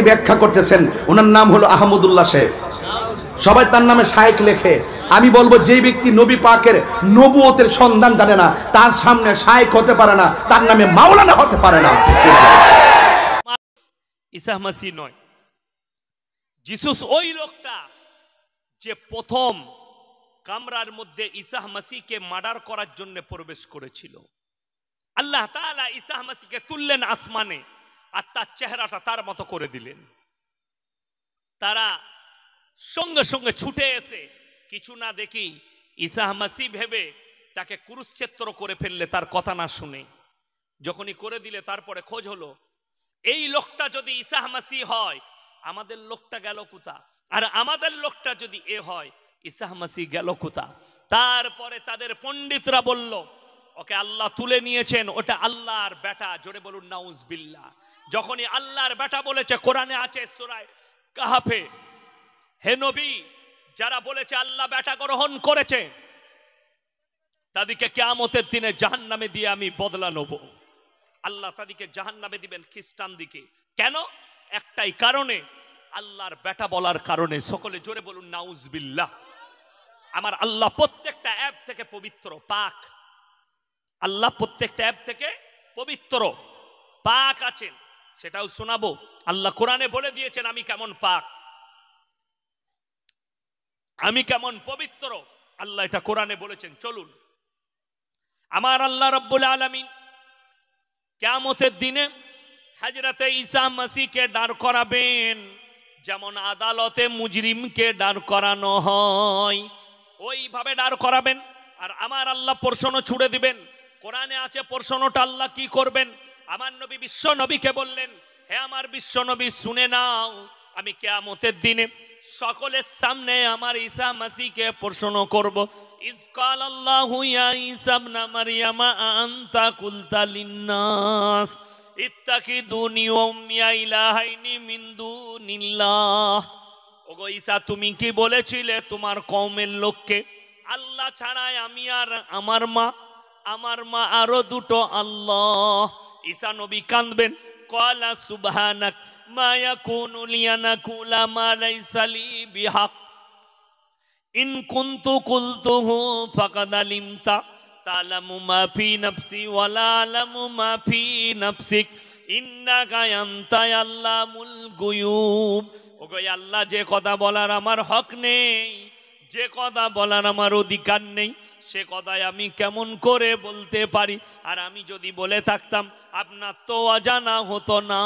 ব্যাখ্যা করতেছেন, ওনার নাম হলো আহমদুল্লাহ সাহেব। সবাই তার নামে শায়েখ লেখে। আমি বলবো, যে ব্যক্তি নবী পাকের নবুয়তের সন্ধান জানে না, তার সামনে শায়েখ হতে পারে না, তার নামে মাওলানা হতে পারে না। ঈসা মাসিহ নয়, জিসাস ওই লোকটা যে প্রথম কামরার মধ্যে ঈসা মাসিহকে মার্ডার করার জন্য প্রবেশ করেছিল। আল্লাহ তাআলা ঈসা মাসিহকে তুললেন আসমানে, আর তার চেহারাটা তার মতো করে দিলেন। তারা সঙ্গে সঙ্গে ছুটে এসে কিছু না দেখি ঈসা মাসিহ ভেবে তাকে কুরুক্ষেত্র করে ফেললে, তার কথা না শুনে। যখনই করে দিলে তারপরে খোঁজ হলো, এই লোকটা যদি ঈসা মাসিহ হয়, আমাদের লোকটা গেল কোথা? আর আমাদের লোকটা যদি এ হয়, ঈসা মাসিহ গেল কোথা? তারপরে তাদের পণ্ডিতরা বলল, ওকে আল্লাহ তুলে নিয়েছেন, ওটা আল্লাহর বেটা। জোরে বলুন নাউজুবিল্লাহ। যখনই আল্লাহর বেটা বলেছে, কোরআনে আছে সূরা কাহফে, হে নবী, যারা বলেছে আল্লাহ বেটা গ্রহণ করেছে, তাদেরকে কিয়ামতের দিনে জাহান্নামে দিয়ে আমি বদলা নেব। আল্লাহ তাদেরকে জাহান্নামে দিবেন খ্রিস্টান দিকে। কেন? একটাই কারণে, আল্লাহর বেটা বলার কারণে। সকলে জোরে বলুন নাউজুবিল্লাহ। আমার আল্লাহ প্রত্যেকটা অ্যাপ থেকে পবিত্র, পাক। আল্লাহ প্রত্যেকটা অ্যাপ থেকে পবিত্র, পাক আছেন, সেটাও শোনাবো। আল্লাহ কোরআনে বলে দিয়েছেন আমি কেমন পাক, আমি কেমন পবিত্র। আল্লাহ এটা কোরআনে বলেছেন। চলুন, আমার আল্লাহ রাব্বুল আলামিন কিয়ামতের দিনে হযরতে ঈসা মাসিহকে দাঁড় করাবেন। যেমন আদালতে মুজরিমকে দাঁড় করানো হয়, ওইভাবে দাঁড় করাবেন। আর আমার আল্লাহ প্রশ্ন ছুড়ে দিবেন। কোরআনে আছে প্রশ্নটা আল্লাহ কি করবেন। আমার নবী বিশ্ব নবীকে বললেন, হে আমার বিশ্ব নবী, শুনে নাও, আমি কিয়ামতের দিনে সকলের সামনে আমার ঈসা মাসিহকে প্রশ্ন করব। ইজ ক্বালাল্লাহু ইয়া ঈসা ইবনে মারইয়াম আনতা কুলতা লিন-নাস ইত্তাখিযুনি ওয়া উম্মিয়া ইলাহাইনি মিন দুনিল্লাহ। ওগো ঈসা, তুমি কি বলেছিলে তোমার কওমের লোককে, আল্লাহ ছাড়াই আমি আর আমার মা আরো দুটো আল্লাহ। ঈসা নবী কাঁদবেন, ক্বালা সুবহানাক মা ইয়াকুনু লি আন আকুলা মা লাইসা লি বিহাক ইন কুনতু কুলতুহু ফাকাদ আলিমতা তা'লামু মা ফি নাফসি ওয়া লা আ'লামু মা ফি নাফসিক ইন্নাকা আনতা আল্লামুল গুয়ুব। ওগো আল্লাহ, যে কথা বলার আমার হক নেই, যে কথা বলার আমার অধিকার নেই, সে কথাই আমি কেমন করে বলতে পারি? আর আমি যদি বলে থাকতাম, আপনার তো অজানা হতো না।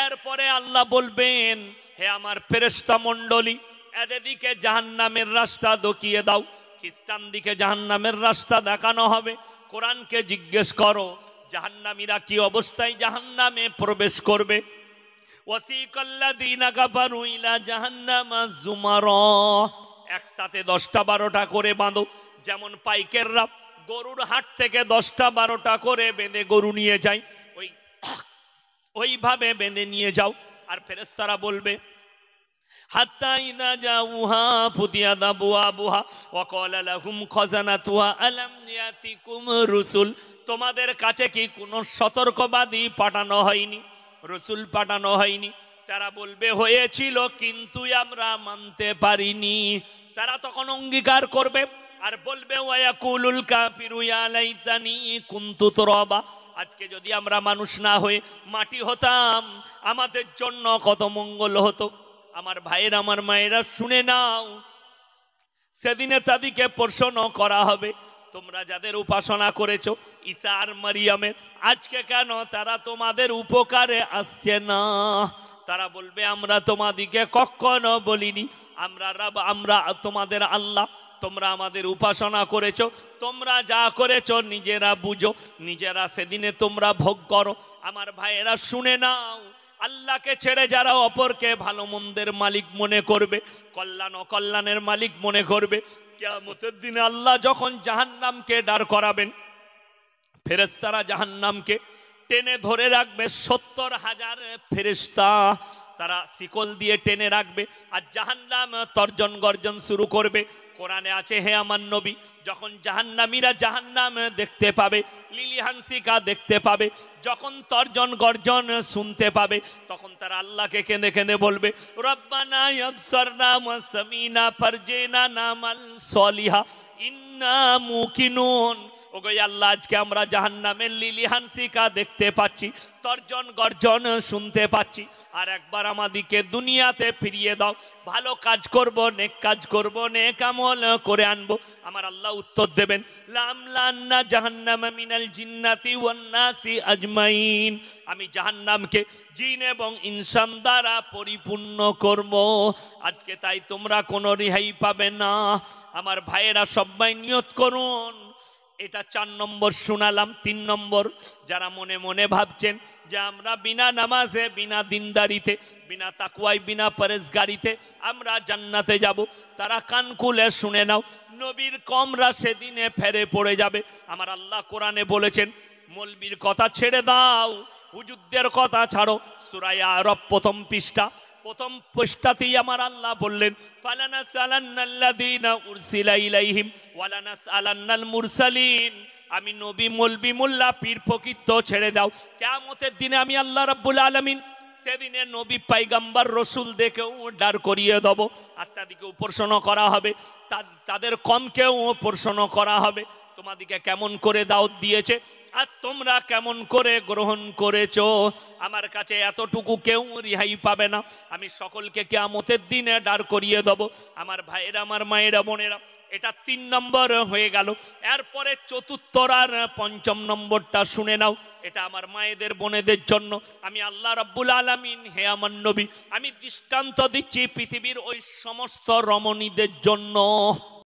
এরপরে আল্লাহ বলবেন, হে আমার ফেরেশতা মণ্ডলী, এদিকে জাহান্নামের রাস্তা দেখিয়ে দাও। খ্রিস্টান দিকে জাহান্নামের রাস্তা দেখানো হবে। কোরআনকে জিজ্ঞেস করো, জাহান্নামীরা কি অবস্থায় জাহান্নামে প্রবেশ করবে। ওয়াসিকাল্লাযীনা কাফারু ইলা জাহান্নামা যুমারা, একসাথে 10টা 12টা করে বাঁধো। যেমন পাইকাররা গরুর হাট থেকে 10টা 12টা করে বেঁধে গরু নিয়ে যায়, ওইভাবে বেঁধে নিয়ে যাও। আর ফেরেশতারা বলবে, হাত্তা ইযা জাউহা ফুতিয়াত আবওয়াবুহা ওয়া ক্বালা লাহুম খাযানাতুহা আলাম ইয়াতিকুম রুসুল। তোমাদের কাছে কি কোনো সতর্কবাদী পাঠানো হয়নি, রসুল পাঠানো হয়নি? তারা বলবে, হয়েছিল, কিন্তু আমরা মানতে পারিনি। তারা তখন অঙ্গীকার করবে আর বলবে, ওয়ায়াকুলুল কাফিরু ইয়া লাইতানি কুনতু তুরাবা, আজকে যদি আমরা মানুষ না হয়ে মাটি হতাম, আমাদের জন্য কত মঙ্গল হতো। আমার ভাইয়েরা, আমার মায়েরা, শুনে নাও, সেদিনে তাদেরকে প্রশ্ন করা হবে, তোমরা যাদের উপাসনা করেছো ঈসা আর মারিয়ামের, আজকে কেন তারা তোমাদের উপকারে আসছে না? তারা বলবে, আমরা তোমাদিকে কখনো বলিনি আমরা তোমাদের আল্লাহ, তোমরা আমাদের উপাসনা করেছো, তোমরা যা করেছো নিজেরা বুঝো, নিজেরা সেদিনে তোমরা ভোগ করো। আমার ভাইয়েরা শুনে নাও, আল্লাহকে ছেড়ে যারা অপরকে ভালো মন্দের মালিক মনে করবে, কল্যাণ অকল্যাণের মালিক মনে করবে, কিয়ামতের দিনে আল্লাহ যখন জাহান্নামকে দাঁড় করাবেন, ফেরেশতারা জাহান্নামকে টেনে ধরে রাখবে। 70,000 ফেরেশতা তারা শিকল দিয়ে টেনে রাখবে। আর জাহান্নাম তর্জন গর্জন শুরু করবে, কোরআনে আছে, হে আমার নবী, যখন জাহান্নামীরা জাহান্নাম দেখতে পাবে, লিলি হানসিকা দেখতে পাবে, যখন তর্জন গর্জন শুনতে পাবে, তখন তারা আল্লাহকে কেঁদে কেঁদে বলবে, রব্বানা আবসারনা ওয়া সামিনা ফারজিনা নামাল সলিহা ইন্না মুকিনুন। ওগো আল্লাহ, আজকে আমরা জাহান্নামের লিলি হানসিকা দেখতে পাচ্ছি, তর্জন গর্জন শুনতে পাচ্ছি, আর একবার আমাদিকে দুনিয়াতে ফিরিয়ে দাও, ভালো কাজ করব, নেক কাজ করব, নেক আমল করে আনবো। আমার আল্লাহ উত্তর দেবেন, লামলান্না জাহান্নামা মিনাল জিন্নাতি ওয়ান নাসি আজমাইন। আমি জাহান্নামকে জিন এবং ইনসান দ্বারা পরিপূর্ণ করব। আজকে তাই তোমরা কোনো রেহাই পাবে না। আমার ভাইয়েরা সবাই নিয়ত করুন। এটা 4 নম্বর শোনালাম। 3 নম্বর, যারা মনে মনে ভাবছেন যে আমরা বিনা নামাজে, বিনা দিনদারিতে, বিনা তাকওয়ায়, বিনা পরেজগারিতে আমরা জান্নাতে যাব, তারা কান খুলে শুনে নাও, নবীর কমরা সেদিনে ফেরে পড়ে যাবে। আমার আল্লাহ কোরআনে বলেছেন, মৌলবীর কথা ছেড়ে দাও, হুজুরদের কথা ছাড়ো। সূরা আরব প্রথম পৃষ্ঠাতেই আমার আল্লাহ বললেন, ফালানাসআলান্নাল্লাযীনা উরসিলা ইলাইহিম ওয়ালানাসআলান্নাল মুরসালিন। আমি নবী, মৌলবী, মোল্লা, পীর ফকির ছেড়ে দাও। কিয়ামতের দিনে আমি আল্লাহ রাব্বুল আলামিন সেদিনে নবী, পাইগাম্বার, রসুল দেখেও দাঁড় করিয়ে দেব, আর তাদেরকে প্রশ্ন করা হবে, তাদের কমকেও প্রশ্ন করা হবে, তোমাদিকে কেমন করে দাওয়াত দিয়েছে আর তোমরা কেমন করে গ্রহণ করেছো। আমার কাছে এতটুকু কেউ রেহাই পাবে না। আমি সকলকে কিয়ামতের দিনে দাঁড় করিয়ে দেব। আমার ভাইয়েরা, আমার মায়েরা, বোনেরা, এটা 3 নম্বর হয়ে গেল। এরপরে 4 আর 5 নম্বরটা শুনে নাও। এটা আমার মায়েদের, বোনেদের জন্য আমি আল্লাহ রাব্বুল আলামিন, হে আমার নবী, আমি দৃষ্টান্ত দিচ্ছি পৃথিবীর ওই সমস্ত রমণীদের জন্য